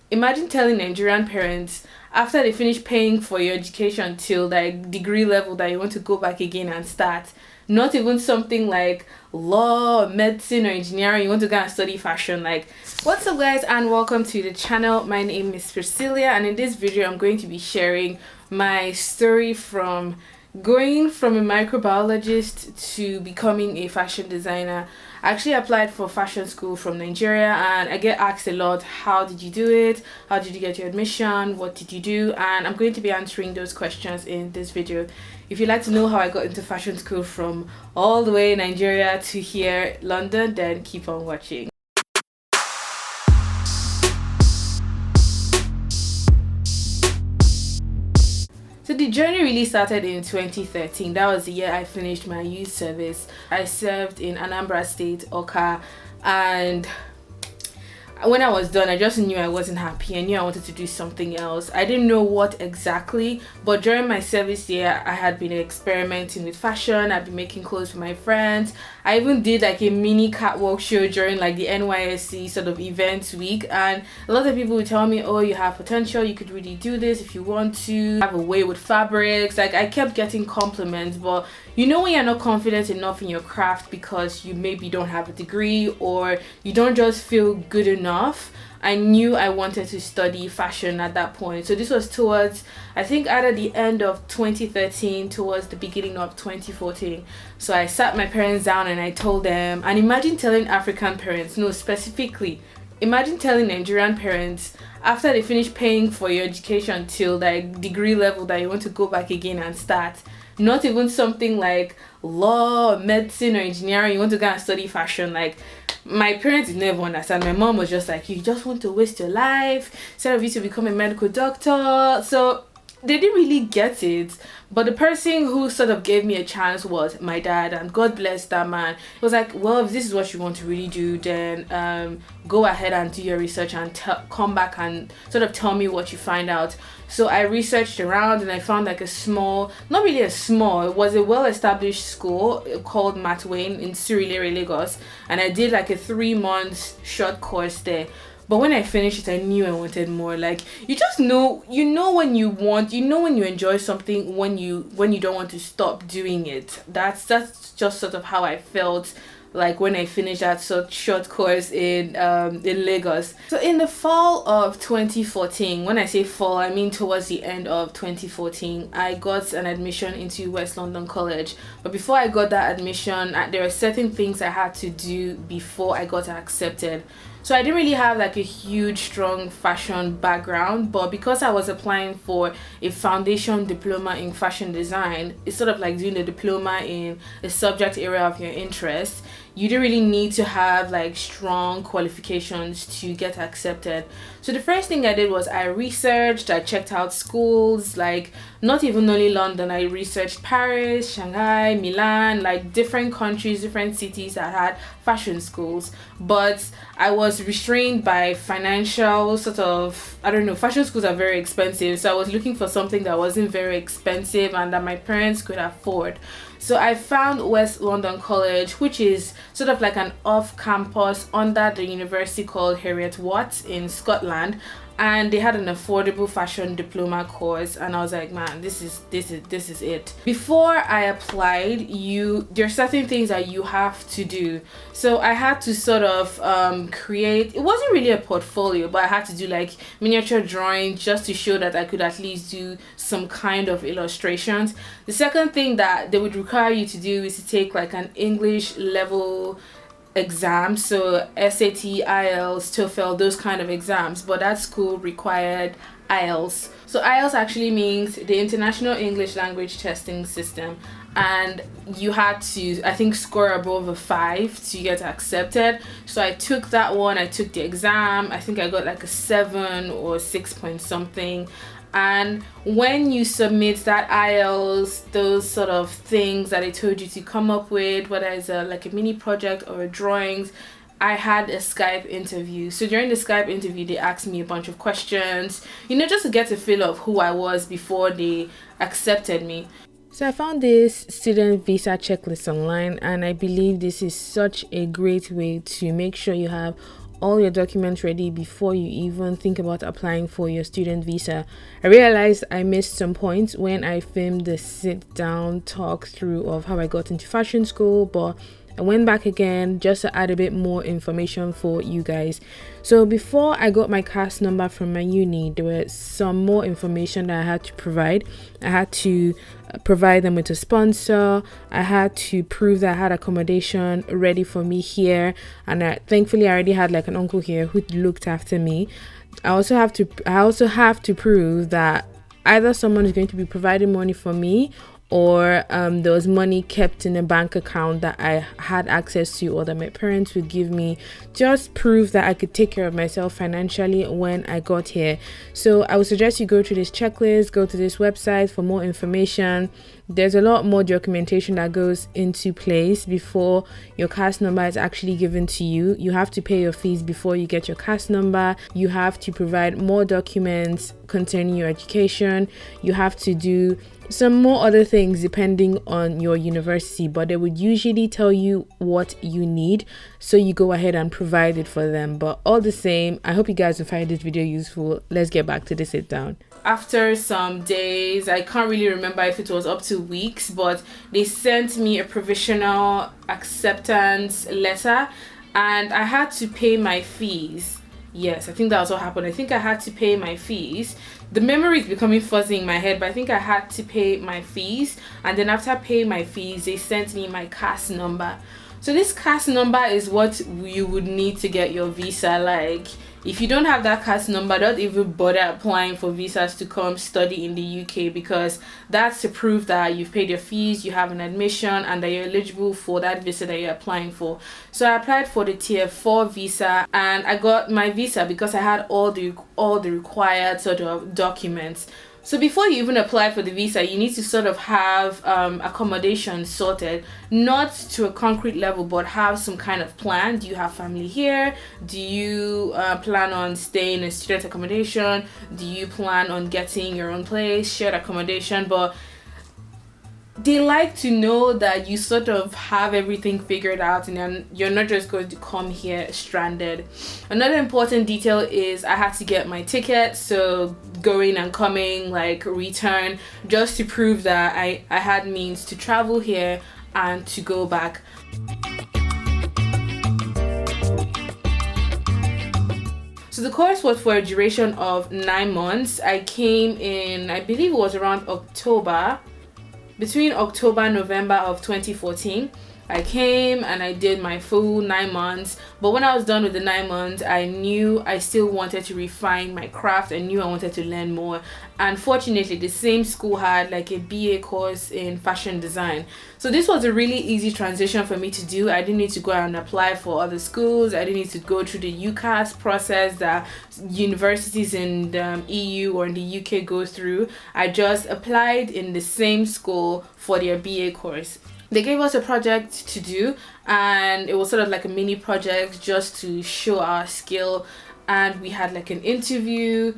Imagine telling Nigerian parents after they finish paying for your education till like degree level that you want to go back again and start. Not even something like law, or medicine, or engineering. You want to go and study fashion. Like, what's up, guys, and welcome to the channel. My name is Priscilla, and in this video, I'm going to be sharing my story from going from a microbiologist to becoming a fashion designer. I actually applied for fashion school from Nigeria, and I get asked a lot, how did you do it? How did you get your admission? What did you do? And I'm going to be answering those questions in this video. If you'd like to know how I got into fashion school from all the way Nigeria to here, London, then keep on watching. So the journey really started in 2013. That was the year I finished my youth service. I served in Anambra State, Oka, and when I was done, I just knew I wasn't happy. I knew I wanted to do something else. I didn't know what exactly, but during my service year, I had been experimenting with fashion. I'd been making clothes for my friends. I even did like a mini catwalk show during like the NYSC sort of events week, and a lot of people would tell me, oh, you have potential, you could really do this if you want to, have a way with fabrics. Like, I kept getting compliments, but you know when you're not confident enough in your craft because you maybe don't have a degree or you don't just feel good enough. I knew I wanted to study fashion at that point. So this was towards, I think, either the end of 2013 towards the beginning of 2014. So I sat my parents down and I told them, and imagine telling African parents, no, specifically, imagine telling Nigerian parents after they finish paying for your education till like degree level that you want to go back again and start. Not even something like law, or medicine, or engineering. You want to go and study fashion. Like, my parents did never understand. My mom was just like, you just want to waste your life instead of you to become a medical doctor. So they didn't really get it. But the person who sort of gave me a chance was my dad, and God bless that man. He was like, well, if this is what you want to really do, then go ahead and do your research and come back and sort of tell me what you find out. So I researched around and I found like a small, not really a small, it was a well-established school called Matt Wayne in Surulere, Lagos, and I did like a 3-month short course there. But when I finished it, I knew I wanted more. Like, you just know, when you want, when you enjoy something, when you don't want to stop doing it. That's just sort of how I felt like when I finished that short course in Lagos. So in the fall of 2014, when I say fall, I mean towards the end of 2014, I got an admission into West London College. But before I got that admission, there were certain things I had to do before I got accepted. So I didn't really have like a huge strong fashion background, but because I was applying for a foundation diploma in fashion design, it's sort of like doing a diploma in a subject area of your interest. You don't really need to have like strong qualifications to get accepted. So the first thing I did was I researched, I checked out schools, like not even only London, I researched Paris, Shanghai, Milan, like different countries, different cities that had fashion schools. But I was restrained by financial sort of, I don't know, fashion schools are very expensive. So I was looking for something that wasn't very expensive and that my parents could afford. So I found West London College, which is sort of like an off-campus under the university called HERIOT in Scotland, and they had an affordable fashion diploma course, and I was like, man, this is it. Before I applied, there are certain things that you have to do. So I had to sort of create, it wasn't really a portfolio, but I had to do like miniature drawings just to show that I could at least do some kind of illustrations. The second thing that they would require you to do is to take like an English level exams, so SAT, IELTS, TOEFL, those kind of exams, but that school required IELTS. So IELTS actually means the International English Language Testing System, and you had to, I think, score above a 5 to get accepted. So I took that one, I took the exam, I think I got like a 7 or 6 point something. And when you submit that IELTS, those sort of things that I told you to come up with, whether it's like a mini project or a drawings, I had a Skype interview. So during the Skype interview, they asked me a bunch of questions, just to get a feel of who I was before they accepted me. So I found this student visa checklist online, and I believe this is such a great way to make sure you have all your documents ready before you even think about applying for your student visa. I realized I missed some points when I filmed the sit down talk through of how I got into fashion school, but I went back again just to add a bit more information for you guys. So before I got my CAS number from my uni, there was some more information that I had to provide. I had to provide them with a sponsor. I had to prove that I had accommodation ready for me here, and thankfully I already had like an uncle here who looked after me. I also have to prove that either someone is going to be providing money for me, or there was money kept in a bank account that I had access to, or that my parents would give me, just prove that I could take care of myself financially when I got here. So I would suggest you go through this checklist, go to this website for more information. There's a lot more documentation that goes into place before your CAS number is actually given to you. You have to pay your fees before you get your CAS number. You have to provide more documents concerning your education. You have to do some more other things depending on your university, but they would usually tell you what you need, so you go ahead and provide it for them. But all the same, I hope you guys will find this video useful. Let's get back to the sit down. After some days, I can't really remember if it was up to weeks, but they sent me a provisional acceptance letter, and I had to pay my fees. Yes, I think that was what happened. I think I had to pay my fees. The memory is becoming fuzzy in my head, but I think I had to pay my fees. And then after paying my fees, they sent me my CAS number. So this CAS number is what you would need to get your visa. Like, if you don't have that CAS number, don't even bother applying for visas to come study in the UK, because that's to prove that you've paid your fees, you have an admission, and that you're eligible for that visa that you're applying for. So I applied for the tier 4 visa, and I got my visa because I had all the required sort of documents. So before you even apply for the visa, you need to sort of have accommodation sorted, not to a concrete level, but have some kind of plan. Do you have family here? Do you plan on staying in student accommodation? Do you plan on getting your own place, shared accommodation? But they like to know that you sort of have everything figured out, and then you're not just going to come here stranded. Another important detail is I had to get my ticket, so going and coming, like return, just to prove that I had means to travel here and to go back. So the course was for a duration of 9 months. I came in, I believe it was around October, between October and November of 2014. I came and I did my full 9 months, but when I was done with the 9 months, I knew I still wanted to refine my craft. I knew I wanted to learn more. And fortunately, the same school had like a BA course in fashion design. So this was a really easy transition for me to do. I didn't need to go out and apply for other schools. I didn't need to go through the UCAS process that universities in the EU or in the UK go through. I just applied in the same school for their BA course. They gave us a project to do, and it was sort of like a mini project just to show our skill, and we had like an interview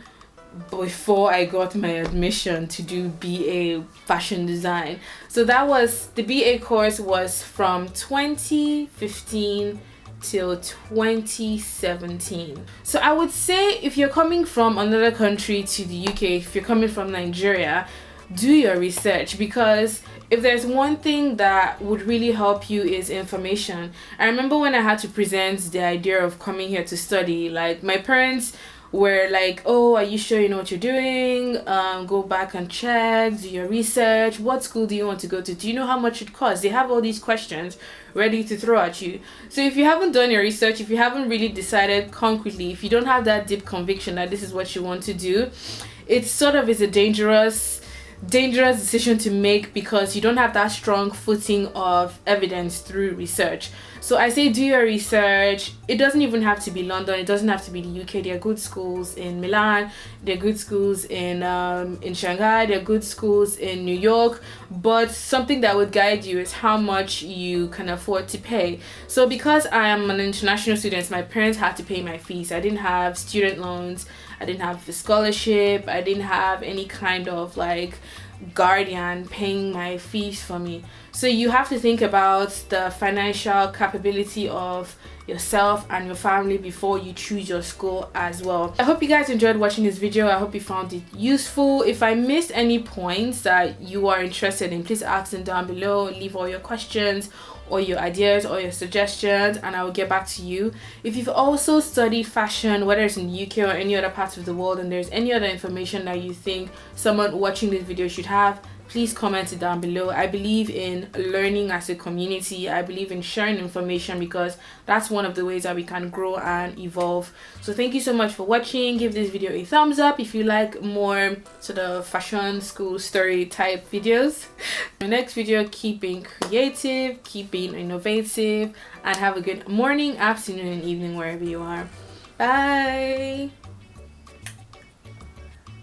before I got my admission to do BA fashion design. So that was, the BA course was from 2015 till 2017. So I would say if you're coming from another country to the UK, if you're coming from Nigeria, do your research, because if there's one thing that would really help you is information. I remember when I had to present the idea of coming here to study, like my parents were like, oh, are you sure you know what you're doing? Go back and check, do your research. What school do you want to go to? Do you know how much it costs? They have all these questions ready to throw at you. So if you haven't done your research, if you haven't really decided concretely, if you don't have that deep conviction that this is what you want to do, it sort of is a dangerous decision to make, because you don't have that strong footing of evidence through research. So I say do your research. It doesn't even have to be London, it doesn't have to be the UK. There are good schools in Milan, there are good schools in Shanghai, there are good schools in New York, but something that would guide you is how much you can afford to pay. So because I am an international student, my parents had to pay my fees. I didn't have student loans, I didn't have a scholarship, I didn't have any kind of like guardian paying my fees for me. So you have to think about the financial capability of yourself and your family before you choose your school as well. I hope you guys enjoyed watching this video. I hope you found it useful. If I missed any points that you are interested in, please ask them down below. Leave all your questions or your ideas or your suggestions, and I will get back to you. If you've also studied fashion, whether it's in the UK or any other parts of the world, and there's any other information that you think someone watching this video should have, please comment it down below. I believe in learning as a community. I believe in sharing information because that's one of the ways that we can grow and evolve. So thank you so much for watching. Give this video a thumbs up if you like more sort of fashion school story type videos. The next video, keep being creative, keep being innovative, and have a good morning, afternoon, and evening wherever you are. Bye.